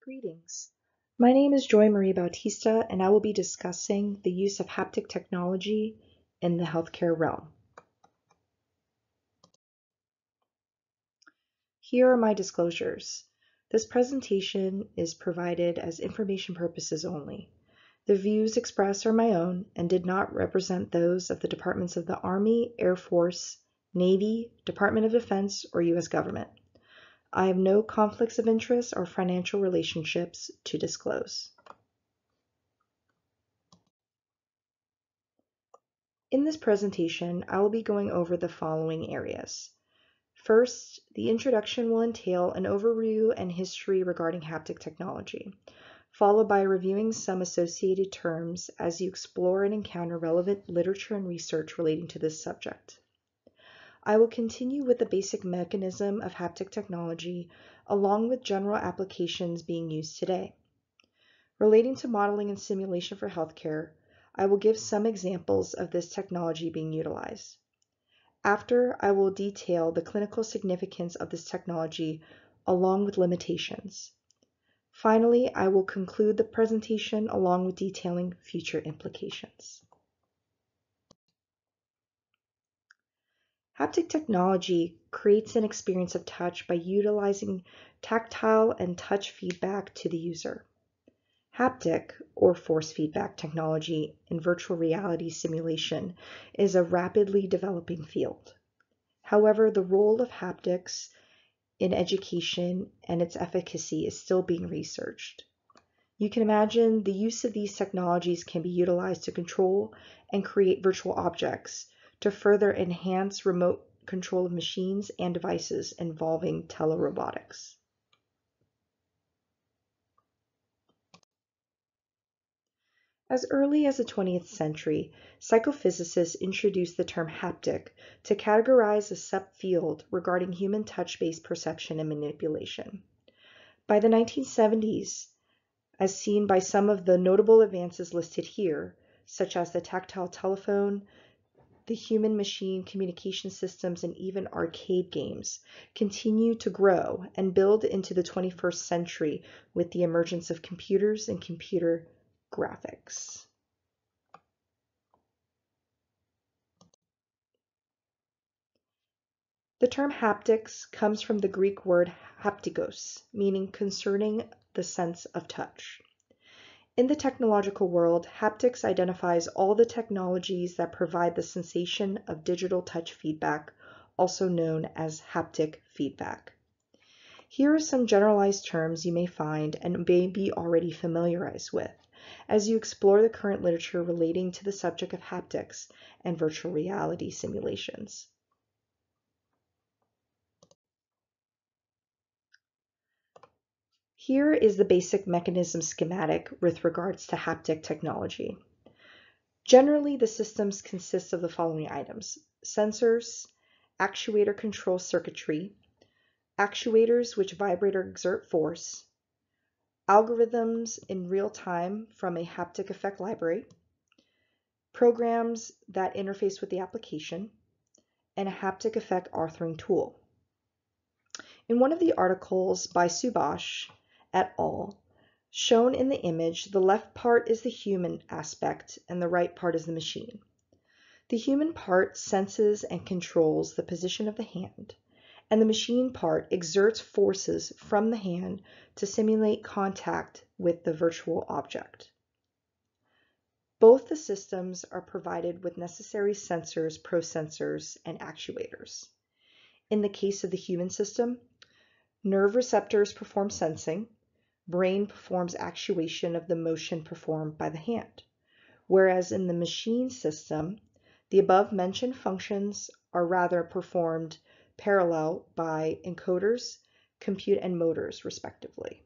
Greetings. My name is Joy Marie Bautista, and I will be discussing the use of haptic technology in the healthcare realm. Here are my disclosures. This presentation is provided as information purposes only. The views expressed are my own and did not represent those of the departments of the Army, Air Force, Navy, Department of Defense, or U.S. government. I have no conflicts of interest or financial relationships to disclose. In this presentation, I will be going over the following areas. First, the introduction will entail an overview and history regarding haptic technology, followed by reviewing some associated terms as you explore and encounter relevant literature and research relating to this subject. I will continue with the basic mechanism of haptic technology, along with general applications being used today. Relating to modeling and simulation for healthcare, I will give some examples of this technology being utilized. After, I will detail the clinical significance of this technology along with limitations. Finally, I will conclude the presentation along with detailing future implications. Haptic technology creates an experience of touch by utilizing tactile and touch feedback to the user. Haptic, or force feedback technology in virtual reality simulation, is a rapidly developing field. However, the role of haptics in education and its efficacy is still being researched. You can imagine the use of these technologies can be utilized to control and create virtual objects to further enhance remote control of machines and devices involving telerobotics. As early as the 20th century, psychophysicists introduced the term haptic to categorize a subfield regarding human touch-based perception and manipulation. By the 1970s, as seen by some of the notable advances listed here, such as the tactile telephone, the human-machine communication systems, and even arcade games, continue to grow and build into the 21st century with the emergence of computers and computer graphics. The term haptics comes from the Greek word haptikos, meaning concerning the sense of touch. In the technological world, haptics identifies all the technologies that provide the sensation of digital touch feedback, also known as haptic feedback. Here are some generalized terms you may find and may be already familiarized with as you explore the current literature relating to the subject of haptics and virtual reality simulations. Here is the basic mechanism schematic with regards to haptic technology. Generally, the systems consist of the following items: sensors, actuator control circuitry, actuators which vibrate or exert force, algorithms in real time from a haptic effect library, programs that interface with the application, and a haptic effect authoring tool. In one of the articles by Subhash et al., shown in the image, the left part is the human aspect and the right part is the machine. The human part senses and controls the position of the hand, and the machine part exerts forces from the hand to simulate contact with the virtual object. Both the systems are provided with necessary sensors, prosensors, and actuators. In the case of the human system, nerve receptors perform sensing, brain performs actuation of the motion performed by the hand, whereas in the machine system, the above-mentioned functions are rather performed parallel by encoders, compute, and motors, respectively.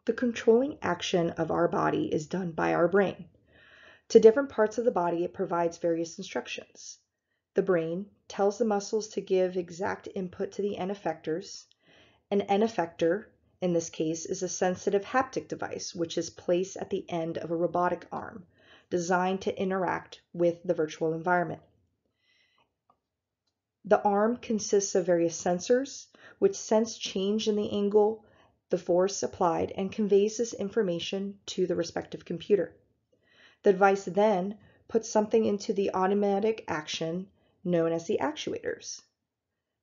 The controlling action of our body is done by our brain. To different parts of the body, it provides various instructions. The brain tells the muscles to give exact input to the end effectors. An end effector, in this case, is a sensitive haptic device which is placed at the end of a robotic arm, designed to interact with the virtual environment. The arm consists of various sensors which sense change in the angle the force applied and conveys this information to the respective computer. The device then puts something into the automatic action known as the actuators.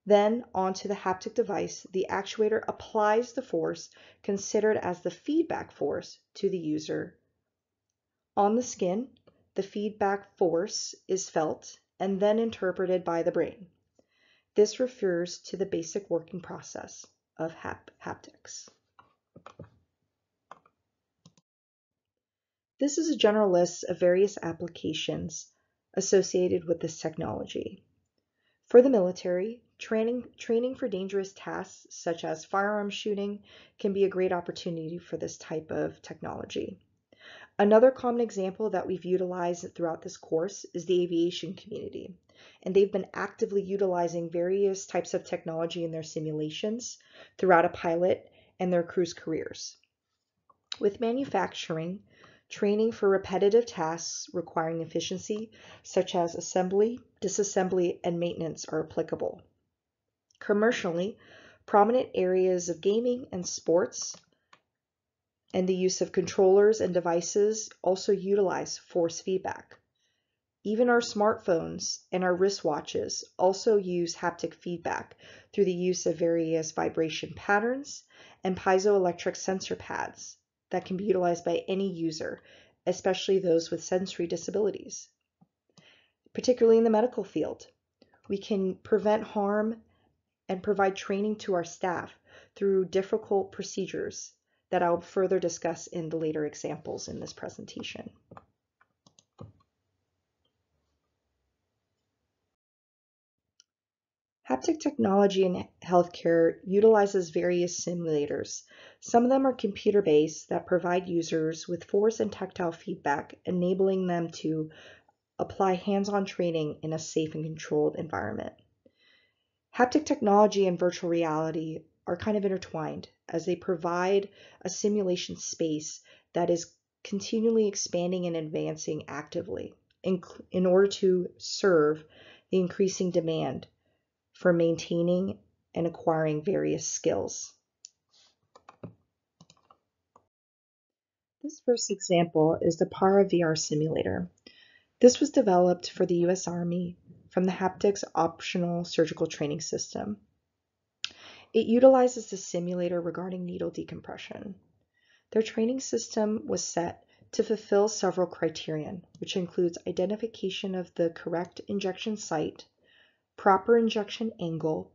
Then onto the haptic device, the actuator applies the force considered as the feedback force to the user. On the skin, the feedback force is felt and then interpreted by the brain. This refers to the basic working process of haptics. This is a general list of various applications associated with this technology. For the military, training for dangerous tasks such as firearm shooting can be a great opportunity for this type of technology. Another common example that we've utilized throughout this course is the aviation community, and they've been actively utilizing various types of technology in their simulations throughout a pilot and their crew's careers. With manufacturing, training for repetitive tasks requiring efficiency, such as assembly, disassembly, and maintenance, are applicable. Commercially, prominent areas of gaming and sports and the use of controllers and devices also utilize force feedback. Even our smartphones and our wristwatches also use haptic feedback through the use of various vibration patterns and piezoelectric sensor pads that can be utilized by any user, especially those with sensory disabilities. Particularly in the medical field, we can prevent harm and provide training to our staff through difficult procedures that I'll further discuss in the later examples in this presentation. Haptic technology in healthcare utilizes various simulators. Some of them are computer-based that provide users with force and tactile feedback, enabling them to apply hands-on training in a safe and controlled environment. Haptic technology and virtual reality are kind of intertwined as they provide a simulation space that is continually expanding and advancing actively in order to serve the increasing demand for maintaining and acquiring various skills. This first example is the PARA VR simulator. This was developed for the U.S. Army from the Haptics Optional Surgical Training System. It utilizes the simulator regarding needle decompression. Their training system was set to fulfill several criterion, which includes identification of the correct injection site, proper injection angle,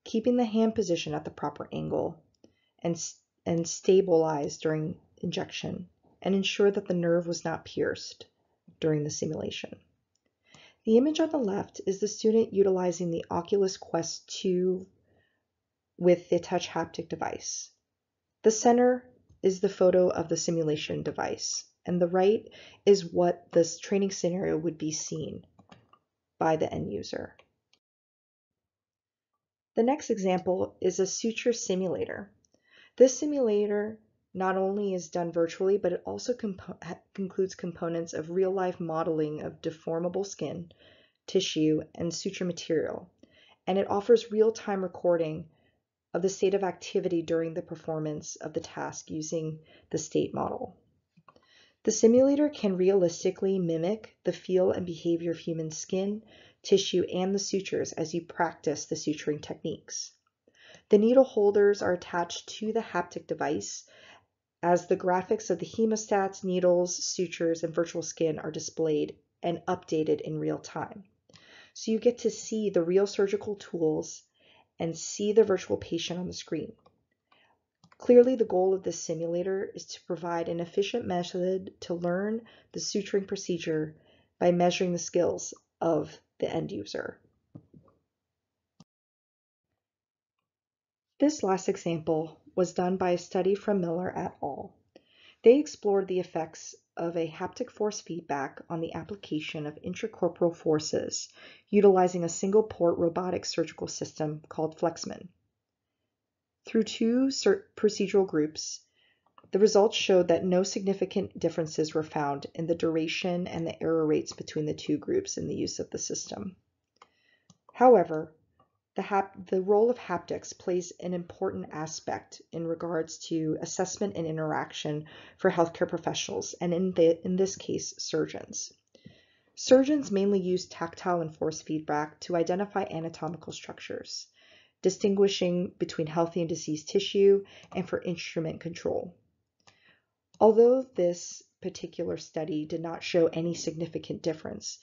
keeping the hand position at the proper angle, and stabilize during injection, and ensure that the nerve was not pierced during the simulation. The image on the left is the student utilizing the Oculus Quest 2 with the touch haptic device. The center is the photo of the simulation device, and the right is what this training scenario would be seen by the end user. The next example is a suture simulator. This simulator not only is done virtually, but it also includes components of real-life modeling of deformable skin, tissue, and suture material, and it offers real-time recording of the state of activity during the performance of the task using the state model. The simulator can realistically mimic the feel and behavior of human skin, tissue, and the sutures as you practice the suturing techniques. The needle holders are attached to the haptic device as the graphics of the hemostats, needles, sutures, and virtual skin are displayed and updated in real time. So you get to see the real surgical tools and see the virtual patient on the screen. Clearly, the goal of this simulator is to provide an efficient method to learn the suturing procedure by measuring the skills of the end user. This last example was done by a study from Miller et al. They explored the effects of a haptic force feedback on the application of intracorporeal forces utilizing a single-port robotic surgical system called Flexman. Through two procedural groups, the results showed that no significant differences were found in the duration and the error rates between the two groups in the use of the system. However, the role of haptics plays an important aspect in regards to assessment and interaction for healthcare professionals, and in this case, surgeons. Surgeons mainly use tactile and force feedback to identify anatomical structures, distinguishing between healthy and diseased tissue, and for instrument control. Although this particular study did not show any significant difference,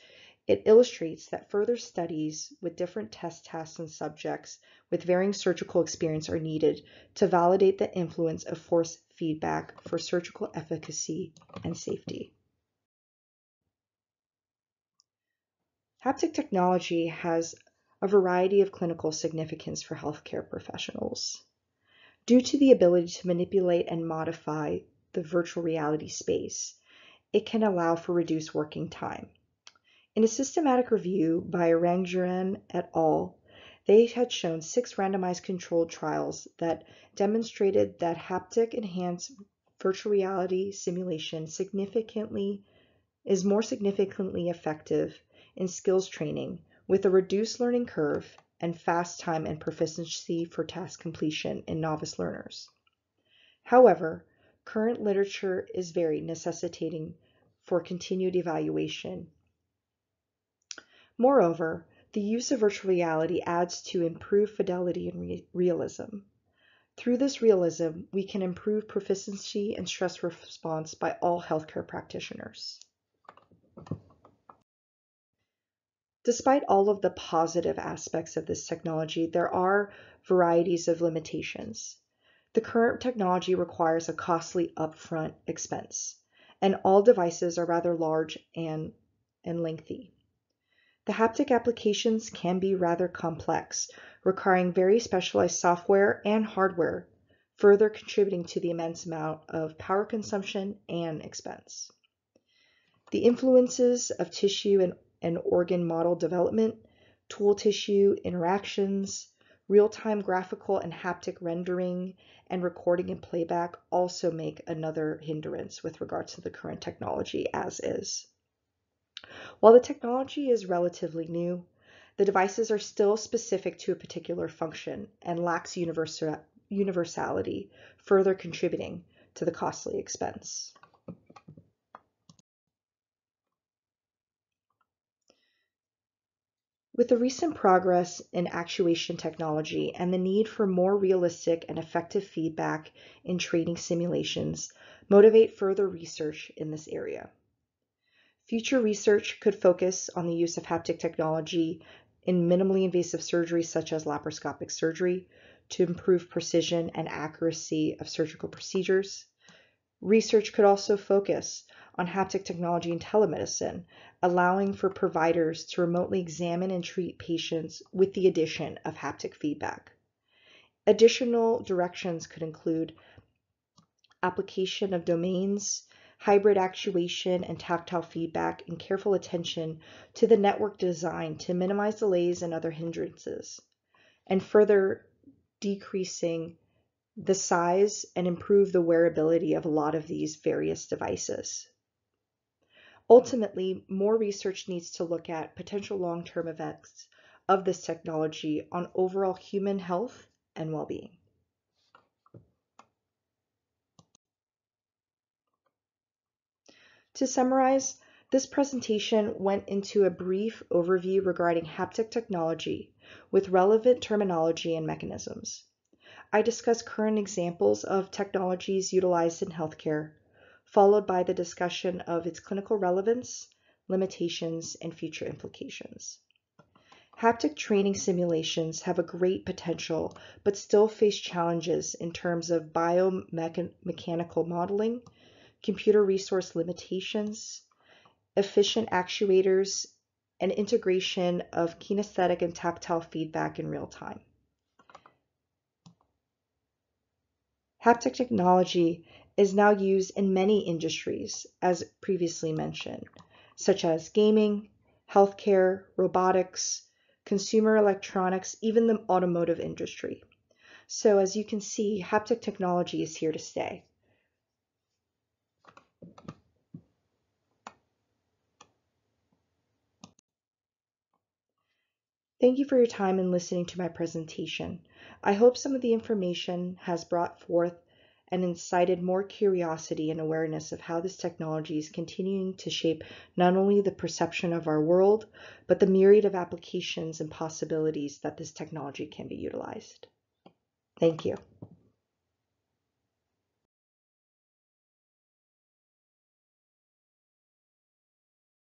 it illustrates that further studies with different test tasks and subjects with varying surgical experience are needed to validate the influence of force feedback for surgical efficacy and safety. Haptic technology has a variety of clinical significance for healthcare professionals. Due to the ability to manipulate and modify the virtual reality space, it can allow for reduced working time. In a systematic review by Rangjian et al., they had shown 6 randomized controlled trials that demonstrated that haptic-enhanced virtual reality simulation is more significantly effective in skills training with a reduced learning curve and fast time and proficiency for task completion in novice learners. However, current literature is varied, necessitating for continued evaluation. Moreover, the use of virtual reality adds to improved fidelity and realism. Through this realism, we can improve proficiency and stress response by all healthcare practitioners. Despite all of the positive aspects of this technology, there are varieties of limitations. The current technology requires a costly upfront expense, and all devices are rather large and lengthy. The haptic applications can be rather complex, requiring very specialized software and hardware, further contributing to the immense amount of power consumption and expense. The influences of tissue and organ model development, tool tissue interactions, real-time graphical and haptic rendering, and recording and playback also make another hindrance with regards to the current technology as is. While the technology is relatively new, the devices are still specific to a particular function and lacks universality, further contributing to the costly expense. With the recent progress in actuation technology and the need for more realistic and effective feedback in training simulations, motivate further research in this area. Future research could focus on the use of haptic technology in minimally invasive surgery such as laparoscopic surgery to improve precision and accuracy of surgical procedures. Research could also focus on haptic technology in telemedicine, allowing for providers to remotely examine and treat patients with the addition of haptic feedback. Additional directions could include application of domains, hybrid actuation and tactile feedback, and careful attention to the network design to minimize delays and other hindrances, and further decreasing the size and improve the wearability of a lot of these various devices. Ultimately, more research needs to look at potential long-term effects of this technology on overall human health and well-being. To summarize, this presentation went into a brief overview regarding haptic technology with relevant terminology and mechanisms. I discussed current examples of technologies utilized in healthcare, followed by the discussion of its clinical relevance, limitations, and future implications. Haptic training simulations have a great potential, but still face challenges in terms of biomechanical modeling, computer resource limitations, efficient actuators, and integration of kinesthetic and tactile feedback in real time. Haptic technology is now used in many industries, as previously mentioned, such as gaming, healthcare, robotics, consumer electronics, even the automotive industry. So as you can see, haptic technology is here to stay. Thank you for your time in listening to my presentation. I hope some of the information has brought forth and incited more curiosity and awareness of how this technology is continuing to shape not only the perception of our world, but the myriad of applications and possibilities that this technology can be utilized. Thank you.